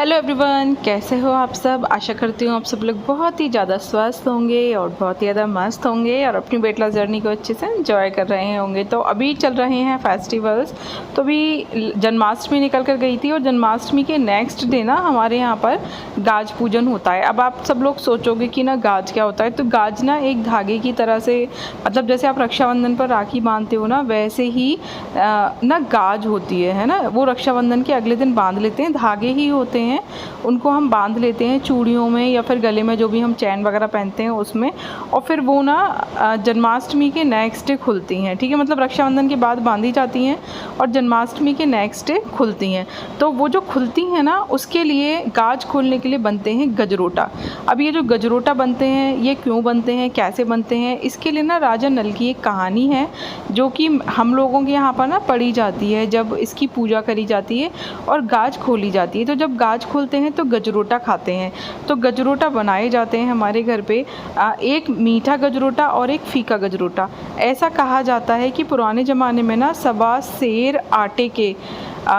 Hello everyone, कैसे हो आप सब। आशा करती हूँ आप सब लोग बहुत ही ज़्यादा स्वस्थ होंगे और बहुत ही ज़्यादा मस्त होंगे और अपनी वेट लॉस जर्नी को अच्छे से एंजॉय कर रहे होंगे। तो अभी चल रहे हैं फेस्टिवल्स। तो अभी जन्माष्टमी निकल कर गई थी और जन्माष्टमी के नेक्स्ट डे ना हमारे यहाँ पर गाज पूजन होता है। अब आप सब लोग सोचोगे कि ना गाज क्या होता है। तो गाज ना एक धागे की तरह से, मतलब जैसे आप रक्षाबंधन पर राखी बांधते हो ना, वैसे ही ना गाज होती है ना। वो रक्षाबंधन के अगले दिन बांध लेते हैं, धागे ही होते हैं, उनको हम बांध लेते हैं चूड़ियों में या फिर गले में, जो भी हम चैन वगैरह पहनते हैं उसमें। और फिर वो ना जन्माष्टमी के नेक्स्ट डे खुलती हैं। ठीक है, मतलब रक्षाबंधन के बाद बांधी जाती हैं और जन्माष्टमी के नेक्स्ट डे खुलती हैं। तो वो जो खुलती हैं ना, उसके लिए गाज खोलने के लिए बनते हैं गजरोटा। अब ये जो गजरोटा बनते हैं, ये क्यों बनते हैं, कैसे बनते हैं, इसके लिए ना राजा नल की एक कहानी है जो कि हम लोगों के यहाँ पर ना पढ़ी जाती है जब इसकी पूजा करी जाती है और गाज खोली जाती है। तो जब गाज खोलते हैं तो गजरोटा खाते हैं। तो गजरोटा बनाए जाते हैं हमारे घर पे, एक मीठा गजरोटा और एक फीका गजरोटा। ऐसा कहा जाता है कि पुराने ज़माने में ना सवा सेर आटे के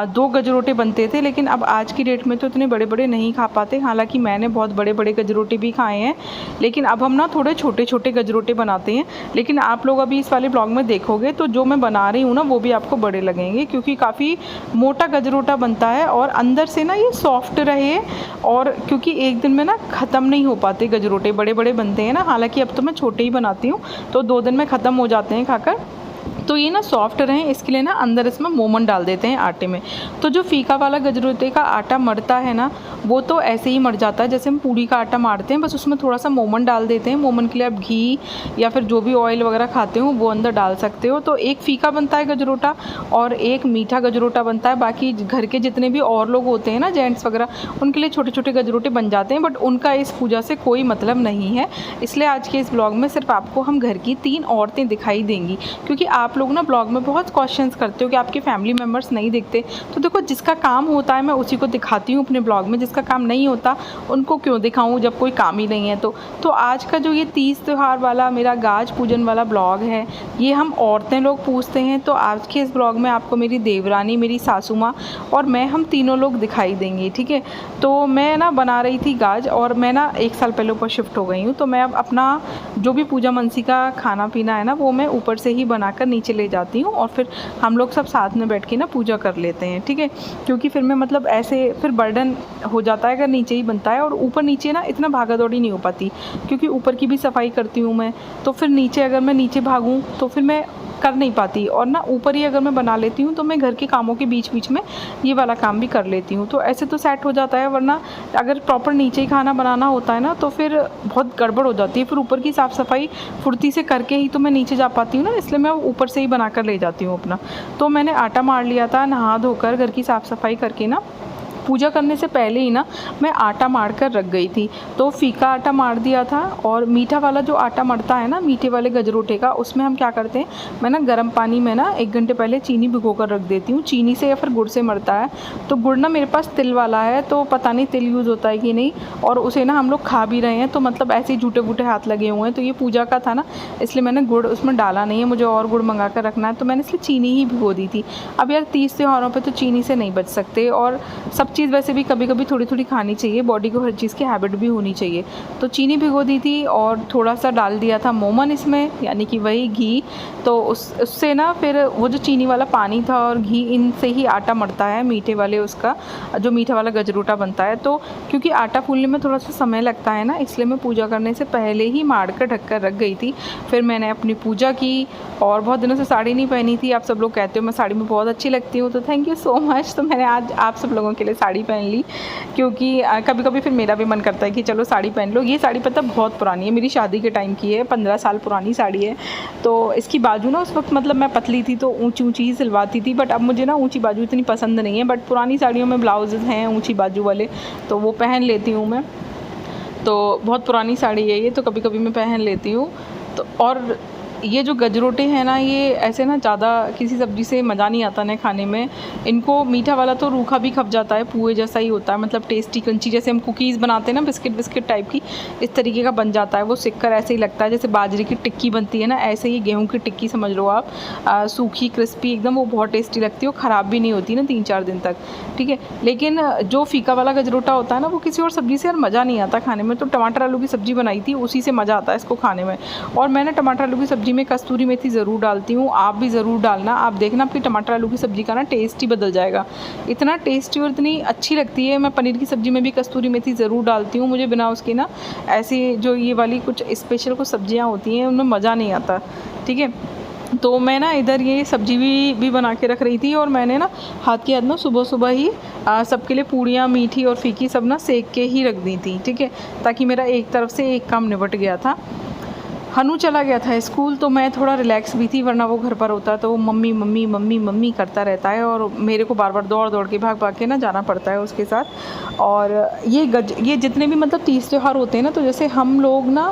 2 गजरोटे बनते थे, लेकिन अब आज की डेट में तो इतने बड़े बड़े नहीं खा पाते। हालांकि मैंने बहुत बड़े बड़े गजरोटे भी खाए हैं, लेकिन अब हम ना थोड़े छोटे छोटे गजरोटे बनाते हैं। लेकिन आप लोग अभी इस वाले ब्लॉग में देखोगे तो जो मैं बना रही हूँ ना, वो भी आपको बड़े लगेंगे, क्योंकि काफ़ी मोटा गजरोटा बनता है और अंदर से ना ये सॉफ्ट रहे। और क्योंकि एक दिन में ना ख़त्म नहीं हो पाते गजरोटे, बड़े बड़े बनते हैं ना। हालांकि अब तो मैं छोटे ही बनाती हूँ, तो 2 दिन में ख़त्म हो जाते हैं खाकर। तो ये ना सॉफ्ट रहें, इसके लिए ना अंदर इसमें मोमन डाल देते हैं आटे में। तो जो फीका वाला गजरोटे का आटा मरता है ना, वो तो ऐसे ही मर जाता है जैसे हम पूड़ी का आटा मारते हैं, बस उसमें थोड़ा सा मोमन डाल देते हैं। मोमन के लिए आप घी या फिर जो भी ऑयल वगैरह खाते हो वो अंदर डाल सकते हो। तो एक फीका बनता है गजरोटा और एक मीठा गजरोटा बनता है। बाकी घर के जितने भी और लोग होते हैं ना, जेंट्स वगैरह, उनके लिए छोटे छोटे गजरोटे बन जाते हैं, बट उनका इस पूजा से कोई मतलब नहीं है। इसलिए आज के इस ब्लॉग में सिर्फ आपको हम घर की 3 औरतें दिखाई देंगी, क्योंकि आप लोग ना ब्लॉग में बहुत क्वेश्चंस करते हो कि आपके फैमिली मेम्बर्स नहीं दिखते। तो देखो, जिसका काम होता है मैं उसी को दिखाती हूँ अपने ब्लॉग में, जिसका काम नहीं होता उनको क्यों दिखाऊँ जब कोई काम ही नहीं है। तो आज का जो ये 30 त्यौहार वाला मेरा गाज पूजन वाला ब्लॉग है, ये हम औरतें लोग पूछते हैं। तो आज के इस ब्लॉग में आपको मेरी देवरानी, मेरी सासू माँ और मैं, हम तीनों लोग दिखाई देंगे। ठीक है, तो मैं ना बना रही थी गाज और मैं ना 1 साल पहले ऊपर शिफ्ट हो गई हूँ। तो मैं अब अपना जो भी पूजा मनसी का खाना पीना है ना, वो मैं ऊपर से ही बनाकर नीचे ले जाती हूँ और फिर हम लोग सब साथ में बैठ के ना पूजा कर लेते हैं। ठीक है, क्योंकि फिर मैं, मतलब ऐसे फिर बर्डन हो जाता है अगर नीचे ही बनता है, और ऊपर नीचे ना इतना भागा दौड़ी नहीं हो पाती, क्योंकि ऊपर की भी सफाई करती हूँ मैं। तो फिर नीचे अगर मैं नीचे भागूँ तो फिर मैं कर नहीं पाती, और ना ऊपर ही अगर मैं बना लेती हूँ तो मैं घर के कामों के बीच बीच में ये वाला काम भी कर लेती हूँ। तो ऐसे तो सेट हो जाता है, वरना अगर प्रॉपर नीचे ही खाना बनाना होता है ना तो फिर बहुत गड़बड़ हो जाती है। फिर ऊपर की साफ़ सफाई फुर्ती से करके ही तो मैं नीचे जा पाती हूँ ना, इसलिए मैं ऊपर से ही बना कर ले जाती हूँ अपना। तो मैंने आटा मार लिया था, नहा धोकर घर की साफ़ सफाई करके ना, पूजा करने से पहले ही ना मैं आटा मार कर रख गई थी। तो फीका आटा मार दिया था, और मीठा वाला जो आटा मरता है ना, मीठे वाले गजरोटे का, उसमें हम क्या करते हैं, मैं ना गर्म पानी में ना 1 घंटे पहले चीनी भिगो कर रख देती हूँ। चीनी से या फिर गुड़ से मरता है। तो गुड़ ना मेरे पास तिल वाला है, तो पता नहीं तिल यूज़ होता है कि नहीं, और उसे ना हम लोग खा भी रहे हैं, तो मतलब ऐसे ही झूठे बूटे हाथ लगे हुए हैं। तो ये पूजा का था ना, इसलिए मैंने गुड़ उसमें डाला नहीं है, मुझे और गुड़ मंगा कर रखना है, तो मैंने इसलिए चीनी ही भिगो दी थी। अब यार 30 त्योहारों पर तो चीनी से नहीं बच सकते, और सब चीज़ वैसे भी कभी कभी थोड़ी थोड़ी खानी चाहिए, बॉडी को हर चीज़ की हैबिट भी होनी चाहिए। तो चीनी भिगो दी थी और थोड़ा सा डाल दिया था मोमन इसमें, यानी कि वही घी। तो उससे ना फिर वो जो चीनी वाला पानी था और घी, इनसे ही आटा मरता है मीठे वाले, उसका जो मीठा वाला गजरोटा बनता है। तो क्योंकि आटा फूलने में थोड़ा सा समय लगता है ना, इसलिए मैं पूजा करने से पहले ही मार कर ढक कर रख गई थी। फिर मैंने अपनी पूजा की, और बहुत दिनों से साड़ी नहीं पहनी थी। आप सब लोग कहते हो मैं साड़ी में बहुत अच्छी लगती हूँ, तो थैंक यू सो मच। तो मैंने आज आप सब लोगों के लिए साड़ी पहन ली, क्योंकि कभी कभी फिर मेरा भी मन करता है कि चलो साड़ी पहन लो। ये साड़ी पता बहुत पुरानी है, मेरी शादी के टाइम की है, 15 साल पुरानी साड़ी है। तो इसकी बाजू ना उस वक्त, मतलब मैं पतली थी तो ऊंची ऊंची ही सिलवाती थी, बट अब मुझे ना ऊंची बाजू इतनी पसंद नहीं है। बट पुरानी साड़ियों में ब्लाउज हैं ऊंची बाजू वाले, तो वो पहन लेती हूँ मैं। तो बहुत पुरानी साड़ी है ये, तो कभी कभी मैं पहन लेती हूँ। तो और ये जो गजरोटे हैं ना, ये ऐसे ना ज़्यादा किसी सब्ज़ी से मज़ा नहीं आता ना खाने में। इनको मीठा वाला तो रूखा भी खप जाता है, पुए जैसा ही होता है, मतलब टेस्टी क्रंची, जैसे हम कुकीज़ बनाते हैं ना बिस्किट टाइप की, इस तरीके का बन जाता है। वो सिक कर ऐसे ही लगता है जैसे बाजरे की टिक्की बनती है ना, ऐसे ही गेहूँ की टिक्की समझ लो आप, सूखी क्रिस्पी एकदम, वो बहुत टेस्टी लगती है, वो ख़राब भी नहीं होती ना 3-4 दिन तक, ठीक है। लेकिन जो फीका वाला गजरोटा होता है ना, वो किसी और सब्ज़ी से यार मज़ा नहीं आता खाने में। तो टमाटर आलू की सब्ज़ी बनाई थी, उसी से मज़ा आता है इसको खाने में। और मैं ना टमाटर आलू की सब्ज़ी में कस्तूरी मेथी ज़रूर डालती हूँ, आप भी ज़रूर डालना। आप देखना आपकी टमाटर आलू की सब्ज़ी का ना टेस्ट ही बदल जाएगा, इतना टेस्टी और इतनी अच्छी लगती है। मैं पनीर की सब्ज़ी में भी कस्तूरी मेथी ज़रूर डालती हूँ, मुझे बिना उसकी ना ऐसी जो ये वाली कुछ स्पेशल कुछ सब्ज़ियाँ होती हैं उनमें मज़ा नहीं आता, ठीक है। तो मैं ना इधर ये सब्ज़ी भी बना के रख रही थी, और मैंने ना हाथ के हाथ ना सुबह ही सबके लिए पूड़ियाँ मीठी और फीकी सब ना सेक के ही रख दी थी, ठीक है, ताकि मेरा एक तरफ से एक काम निपट गया था। हनु चला गया था स्कूल, तो मैं थोड़ा रिलैक्स भी थी, वरना वो घर पर होता है तो वो मम्मी मम्मी मम्मी मम्मी करता रहता है, और मेरे को बार बार दौड़ के भाग के ना जाना पड़ता है उसके साथ। और ये जितने भी मतलब तीज त्यौहार होते हैं ना, तो जैसे हम लोग ना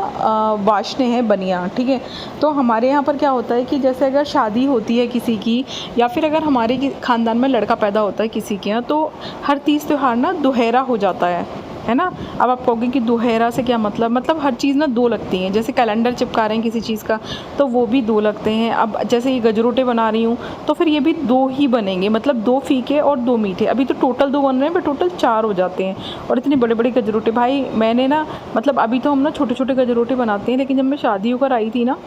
वाशने हैं बनिया, ठीक है। तो हमारे यहाँ पर क्या होता है कि जैसे अगर शादी होती है किसी की, या फिर अगर हमारे ख़ानदान में लड़का पैदा होता है किसी के यहाँ, तो हर तीज त्यौहार ना दोहरा हो जाता है ना। अब आप कहोगे कि दोहरा से क्या मतलब हर चीज़ ना 2 लगती हैं। जैसे कैलेंडर चिपका रहे हैं किसी चीज़ का, तो वो भी 2 लगते हैं। अब जैसे ये गजरोटे बना रही हूँ, तो फिर ये भी 2 ही बनेंगे, मतलब 2 फीके और 2 मीठे। अभी तो टोटल 2 बन रहे हैं, पर टोटल 4 हो जाते हैं। और इतने बड़े बड़े गजरोटे भाई, मैंने ना मतलब अभी तो हम ना छोटे छोटे गजरोटे बनाते हैं, लेकिन जब मैं शादी होकर आई थी ना,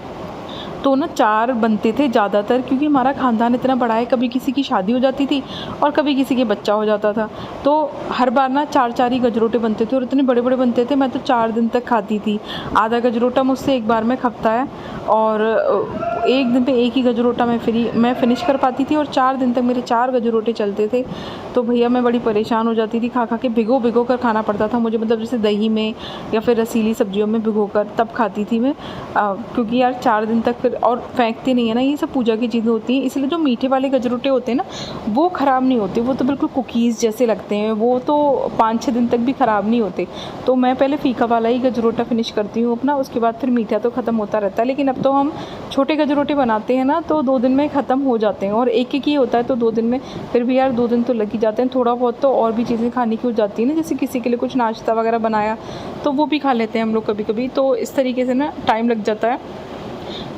तो ना 4 बनते थे ज़्यादातर, क्योंकि हमारा ख़ानदान इतना बड़ा है, कभी किसी की शादी हो जाती थी और कभी किसी के बच्चा हो जाता था, तो हर बार ना 4-4 ही गजरोटे बनते थे, और इतने बड़े बड़े बनते थे, मैं तो 4 दिन तक खाती थी। आधा गजरोटा मुझसे एक बार में खपता है, और एक दिन पे एक ही गजरोटा मैं फ़िनिश कर पाती थी, और 4 दिन तक मेरे 4 गजरोटे चलते थे। तो भैया मैं बड़ी परेशान हो जाती थी, खा के भिगो कर खाना पड़ता था मुझे, मतलब जैसे दही में या फिर रसीली सब्जियों में भिगो कर तब खाती थी मैं, क्योंकि यार 4 दिन तक फिर, और फेंकते नहीं है ना, ये सब पूजा की चीज़ें होती हैं, इसलिए जो मीठे वाले गजरोटे होते हैं ना, वो ख़राब नहीं होते, वो तो बिल्कुल कुकीज़ जैसे लगते हैं, वो तो 5-6 दिन तक भी ख़राब नहीं होते। तो मैं पहले फीका वाला ही गजरोटा फिनिश करती हूँ अपना, उसके बाद फिर मीठा तो ख़त्म होता रहता है। लेकिन अब तो हम छोटे गजरोटे बनाते हैं ना, तो 2 दिन में ख़त्म हो जाते हैं, और एक ही होता है तो 2 दिन में, फिर भी यार 2 दिन तो लग ही जाते हैं। थोड़ा बहुत तो और भी चीज़ें खाने की हो जाती है ना, जैसे किसी के लिए कुछ नाश्ता वगैरह बनाया, तो वो भी खा लेते हैं हम लोग कभी कभी, तो इस तरीके से ना टाइम लग जाता है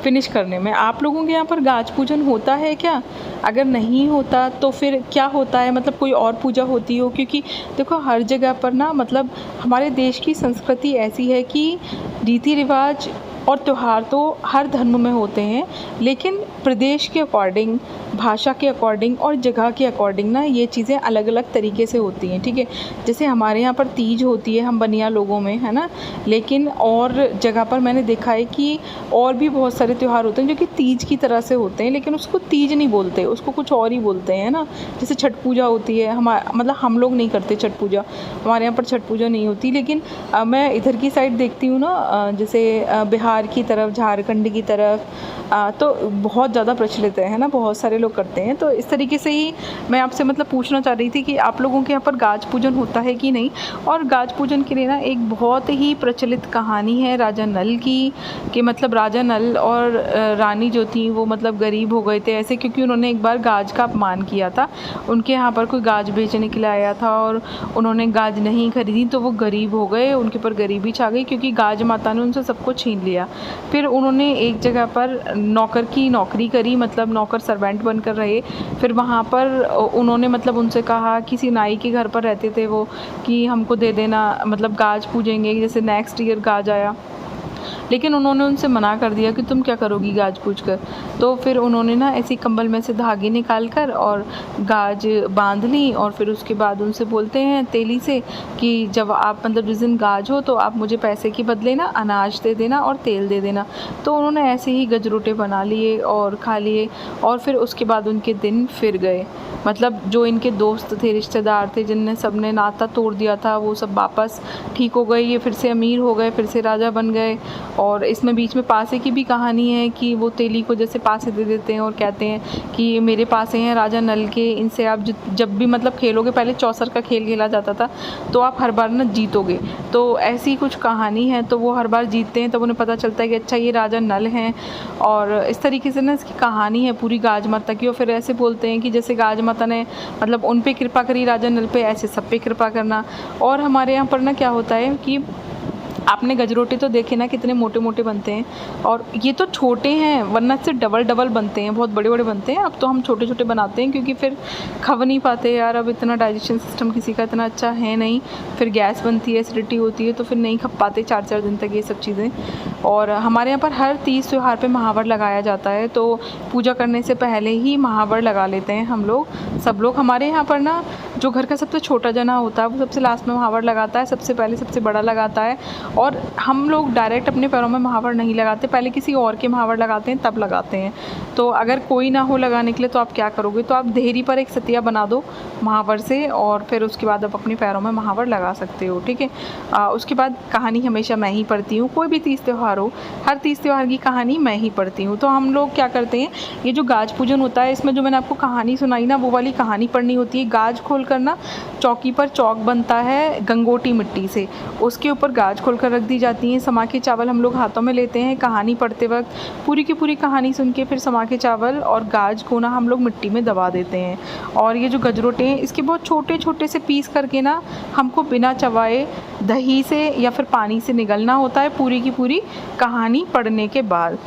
फिनिश करने में। आप लोगों के यहाँ पर गाज पूजन होता है क्या? अगर नहीं होता तो फिर क्या होता है, मतलब कोई और पूजा होती हो? क्योंकि देखो हर जगह पर ना, मतलब हमारे देश की संस्कृति ऐसी है कि रीति रिवाज और त्यौहार तो हर धर्म में होते हैं, लेकिन प्रदेश के अकॉर्डिंग, भाषा के अकॉर्डिंग और जगह के अकॉर्डिंग ना ये चीज़ें अलग अलग तरीके से होती हैं, ठीक है। जैसे हमारे यहाँ पर तीज होती है हम बनिया लोगों में, है ना, लेकिन और जगह पर मैंने देखा है कि और भी बहुत सारे त्यौहार होते हैं जो कि तीज की तरह से होते हैं, लेकिन उसको तीज नहीं बोलते, उसको कुछ और ही बोलते हैं ना। जैसे छठ पूजा होती है, मतलब हम लोग नहीं करते छठ पूजा, हमारे यहाँ पर छठ पूजा नहीं होती, लेकिन मैं इधर की साइड देखती हूँ ना, जैसे बिहार की तरफ, झारखंड की तरफ, तो बहुत ज़्यादा प्रचलित है ना, बहुत सारे लोग करते हैं। तो इस तरीके से ही मैं आपसे मतलब पूछना चाह रही थी कि आप लोगों के यहाँ पर गाज पूजन होता है कि नहीं। और गाज पूजन के लिए ना एक बहुत ही प्रचलित कहानी है राजा नल की, कि मतलब राजा नल और रानी जो थी वो मतलब गरीब हो गए थे ऐसे, क्योंकि उन्होंने एक बार गाज का अपमान किया था। उनके यहाँ पर कोई गाज बेचने के लिए आया था और उन्होंने गाज नहीं खरीदी, तो वो गरीब हो गए, उनके ऊपर गरीबी छा गई, क्योंकि गाज माता ने उनसे सब कुछ छीन लिया। फिर उन्होंने एक जगह पर नौकर की नौकरी करी, मतलब नौकर सर्वेंट बनकर रहे। फिर वहाँ पर उन्होंने मतलब उनसे कहा, किसी नाई के घर पर रहते थे वो, कि हमको दे देना, मतलब गाज पूजेंगे, जैसे नेक्स्ट ईयर गाज आया। लेकिन उन्होंने उनसे मना कर दिया कि तुम क्या करोगी गाज पूछ कर। तो फिर उन्होंने ना ऐसी कंबल में से धागे निकाल कर और गाज बांध ली, और फिर उसके बाद उनसे बोलते हैं तेली से कि जब आप मतलब जिस दिन गाज हो तो आप मुझे पैसे के बदले ना अनाज दे देना और तेल दे देना। तो उन्होंने ऐसे ही गजरोटे बना लिए और खा लिए, और फिर उसके बाद उनके दिन फिर गए। मतलब जो इनके दोस्त थे, रिश्तेदार थे, जिनने सबने नाता तोड़ दिया था, वो सब वापस ठीक हो गए, ये फिर से अमीर हो गए, फिर से राजा बन गए। और इसमें बीच में पासे की भी कहानी है कि वो तेली को जैसे पासे दे देते हैं और कहते हैं कि ये मेरे पासे हैं राजा नल के, इनसे आप जब भी मतलब खेलोगे, पहले चौसर का खेल खेला जाता था, तो आप हर बार ना जीतोगे। तो ऐसी कुछ कहानी है, तो वो हर बार जीतते हैं, तब उन्हें पता चलता है कि अच्छा ये राजा नल हैं। और इस तरीके से ना इसकी कहानी है पूरी गाज माता की। और फिर ऐसे बोलते हैं कि जैसे गाज माता ने मतलब उन पे कृपा करी राजा नल पे, ऐसे सब पे कृपा करना। और हमारे यहाँ पर ना क्या होता है कि आपने गजरोटे तो देखे ना कितने मोटे मोटे बनते हैं, और ये तो छोटे हैं, वरना से डबल डबल बनते हैं, बहुत बड़े बड़े बनते हैं। अब तो हम छोटे छोटे बनाते हैं क्योंकि फिर खव नहीं पाते यार, अब इतना डाइजेशन सिस्टम किसी का इतना अच्छा है नहीं, फिर गैस बनती है, एसिडिटी होती है, तो फिर नहीं खप पाते 4-4 दिन तक ये सब चीज़ें। और हमारे यहाँ पर हर तीज त्यौहार पे महावर लगाया जाता है, तो पूजा करने से पहले ही महावर लगा लेते हैं हम लोग, सब लोग। हमारे यहाँ पर ना जो घर का सबसे छोटा जना होता है वो सबसे लास्ट में महावर लगाता है, सबसे पहले सबसे बड़ा लगाता है। और हम लोग डायरेक्ट अपने पैरों में महावर नहीं लगाते, पहले किसी और के महावर लगाते हैं, तब लगाते हैं। तो अगर कोई ना हो लगाने के लिए तो आप क्या करोगे, तो आप देहरी पर एक सतिया बना दो महावर से, और फिर उसके बाद आप अपने पैरों में महावर लगा सकते हो, ठीक है। उसके बाद कहानी हमेशा मैं ही पढ़ती हूँ, कोई भी तीज त्यौहार हो, हर तीज त्यौहार की कहानी मैं ही पढ़ती हूँ। तो हम लोग क्या करते हैं, ये जो गाज पूजन होता है, इसमें जो मैंने आपको कहानी सुनाई ना, वो वाली कहानी पढ़नी होती है। गाज खोल कर ना चौकी पर चौक बनता है गंगोटी मिट्टी से, उसके ऊपर गाज खोल कर रख दी जाती हैं। समा के चावल हम लोग हाथों में लेते हैं, कहानी पढ़ते वक्त पूरी की पूरी कहानी सुन के फिर समा के चावल और गाज को ना हम लोग मिट्टी में दबा देते हैं। और ये जो गजरोटे हैं, इसके बहुत छोटे छोटे से पीस करके ना हमको बिना चबाए दही से या फिर पानी से निगलना होता है पूरी की पूरी कहानी पढ़ने के बाद।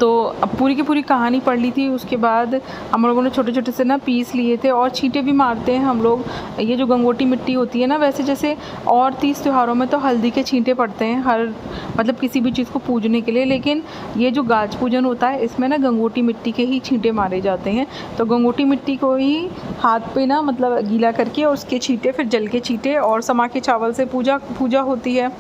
तो अब पूरी की पूरी कहानी पढ़ ली थी, उसके बाद हम लोगों ने छोटे छोटे से ना पीस लिए थे, और छींटे भी मारते हैं हम लोग। ये जो गंगोटी मिट्टी होती है ना, वैसे जैसे और तीज त्योहारों में तो हल्दी के छींटे पड़ते हैं हर मतलब किसी भी चीज़ को पूजने के लिए, लेकिन ये जो गाज पूजन होता है इसमें ना गंगोटी मिट्टी के ही छींटे मारे जाते हैं। तो गंगोटी मिट्टी को ही हाथ पे ना मतलब गीला करके उसके छींटे, फिर जल के छींटे, और समा के चावल से पूजा होती है।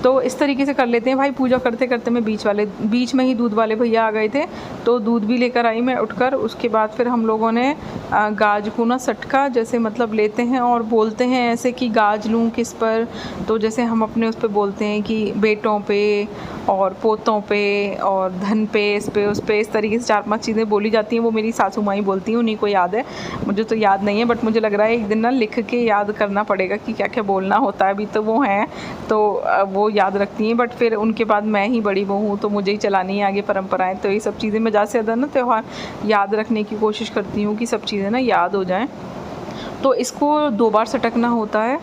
तो इस तरीके से कर लेते हैं भाई। पूजा करते करते मैं बीच में ही दूध वाले भैया आ गए थे, तो दूध भी लेकर आई मैं उठकर। उसके बाद फिर हम लोगों ने गाज को ना सटका जैसे मतलब लेते हैं और बोलते हैं ऐसे कि गाज लूँ किस पर, तो जैसे हम अपने उस पर बोलते हैं कि बेटों पे और पोतों पे और धन पे, इस पे उस पे, इस तरीके से 4-5 चीज़ें बोली जाती हैं। वो मेरी सासू माँ ही बोलती हैं, उन्हीं को याद है, मुझे तो याद नहीं है। बट मुझे लग रहा है एक दिन ना लिख के याद करना पड़ेगा कि क्या क्या बोलना होता है। अभी तो वो हैं तो वो याद रखती हैं, बट फिर उनके बाद मैं ही बड़ी बहू हूँ तो मुझे ही चलानी है आगे परंपराएं। तो ये सब चीज़ें मैं ज़्यादा से ज़्यादा ना त्यौहार याद रखने की कोशिश करती हूँ कि सब चीज़ें ना याद हो जाएं। तो इसको 2 बार सटकना होता है,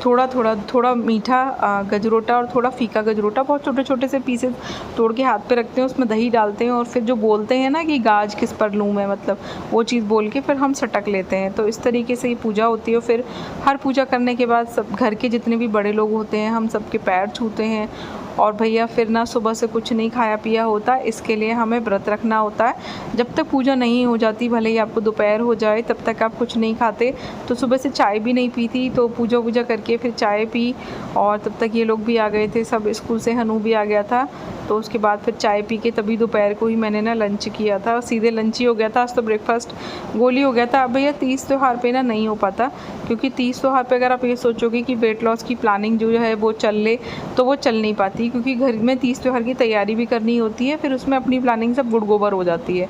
थोड़ा मीठा गजरोटा और थोड़ा फीका गजरोटा, बहुत छोटे छोटे से पीसेस तोड़ के हाथ पे रखते हैं, उसमें दही डालते हैं, और फिर जो बोलते हैं ना कि गाज किस पर लूँ मैं, मतलब वो चीज़ बोल के फिर हम सटक लेते हैं। तो इस तरीके से ये पूजा होती है। फिर हर पूजा करने के बाद सब घर के जितने भी बड़े लोग होते हैं हम सबके पैर छूते हैं। और भैया फिर ना सुबह से कुछ नहीं खाया पिया होता, इसके लिए हमें व्रत रखना होता है। जब तक पूजा नहीं हो जाती, भले ही आपको दोपहर हो जाए, तब तक आप कुछ नहीं खाते। तो सुबह से चाय भी नहीं पी थी, तो पूजा करके फिर चाय पी, और तब तक ये लोग भी आ गए थे सब स्कूल से, हनु भी आ गया था। तो उसके बाद फिर चाय पी के तभी दोपहर को ही मैंने ना लंच किया था, सीधे लंच ही हो गया था। आज तो ब्रेकफास्ट गोली हो गया था। अब भैया तीज त्यौहार पे ना नहीं हो पाता, क्योंकि तीज त्यौहार पे अगर आप ये सोचोगे कि वेट लॉस की प्लानिंग जो है वो चल ले, तो वो चल नहीं पाती, क्योंकि घर में तीज त्यौहार की तैयारी भी करनी होती है, फिर उसमें अपनी प्लानिंग सब गुड़ गोबर हो जाती है।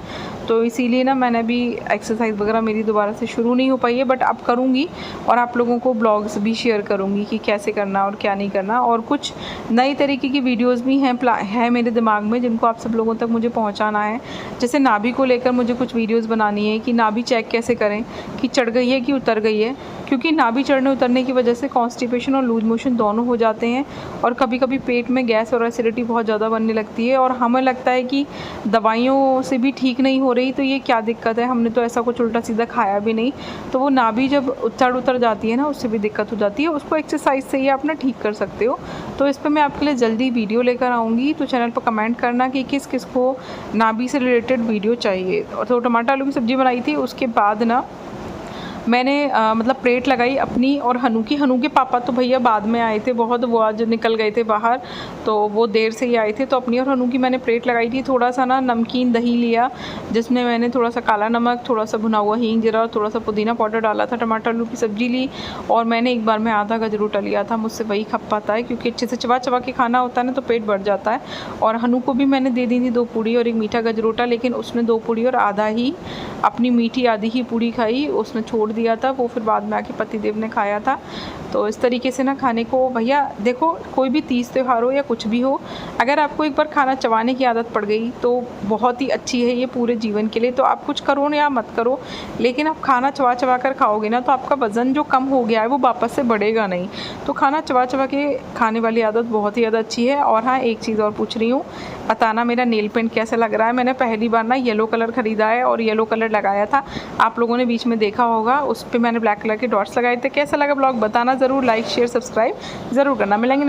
तो इसीलिए ना मैंने भी एक्सरसाइज वगैरह मेरी दोबारा से शुरू नहीं हो पाई है, बट अब करूँगी, और आप लोगों को ब्लॉग्स भी शेयर करूँगी कि कैसे करना और क्या नहीं करना। और कुछ नई तरीके की वीडियोज़ भी हैं मेरे दिमाग में, जिनको आप सब लोगों तक मुझे पहुंचाना है। जैसे नाभि को लेकर मुझे कुछ वीडियोस बनानी है कि नाभि चेक कैसे करें कि चढ़ गई है कि उतर गई है, क्योंकि नाभि चढ़ने उतरने की वजह से कॉन्स्टिपेशन और लूज मोशन दोनों हो जाते हैं, और कभी कभी पेट में गैस और एसिडिटी बहुत ज़्यादा बनने लगती है, और हमें लगता है कि दवाइयों से भी ठीक नहीं हो रही, तो ये क्या दिक्कत है, हमने तो ऐसा कुछ उल्टा सीधा खाया भी नहीं। तो वो नाभि जब चढ़ उतर जाती है ना, उससे भी दिक्कत हो जाती है, उसको एक्सरसाइज से ही आप ना ठीक कर सकते हो। तो इस पर मैं आपके लिए जल्दी वीडियो लेकर आऊँगी, तो चैनल पर कमेंट करना कि किस किस को नाभि से रिलेटेड वीडियो चाहिए। तो टमाटर आलू की सब्ज़ी बनाई थी, उसके बाद ना मैंने मतलब प्लेट लगाई अपनी और हनु की। हनु के पापा तो भैया बाद में आए थे बहुत, वो आज निकल गए थे बाहर, तो वो देर से ही आए थे। तो अपनी और हनु की मैंने प्लेट लगाई थी। थोड़ा सा ना नमकीन दही लिया, जिसमें मैंने थोड़ा सा काला नमक, थोड़ा सा भुना हुआ हींग जीरा और थोड़ा सा पुदीना पाउडर डाला था। टमाटर आलू की सब्जी ली और मैंने एक बार में आधा गजरूटा लिया था। मुझसे वही खप पाता है क्योंकि अच्छे से चबा चबा के खाना होता है ना, तो पेट भर जाता है। और हनु को भी मैंने दे दी थी 2 पूड़ी और एक मीठा गजरूटा, लेकिन उसने 2 पूड़ी और आधा ही अपनी मीठी आधी ही पूड़ी खाई, उसने छोड़ दिया था। वो फिर बाद में आके पतिदेव ने खाया था। तो इस तरीके से ना खाने को भैया देखो, कोई भी तीज त्यौहार हो या कुछ भी हो, अगर आपको एक बार खाना चबाने की आदत पड़ गई तो बहुत ही अच्छी है ये पूरे जीवन के लिए। तो आप कुछ करो या मत करो, लेकिन आप खाना चबा चबा कर खाओगे ना, तो आपका वज़न जो कम हो गया है वो वापस से बढ़ेगा नहीं। तो खाना चबा चबा के खाने वाली आदत बहुत ही ज़्यादा अच्छी है। और हाँ, एक चीज़ और पूछ रही हूँ, बताना मेरा नेल पेंट कैसा लग रहा है। मैंने पहली बार ना येलो कलर ख़रीदा है और येलो कलर लगाया था, आप लोगों ने बीच में देखा होगा, उस पर मैंने ब्लैक कलर के डॉट्स लगाए थे। कैसा लगा ब्लॉग बताना ज़रूर, लाइक शेयर सब्सक्राइब ज़रूर करना। मिलेंगे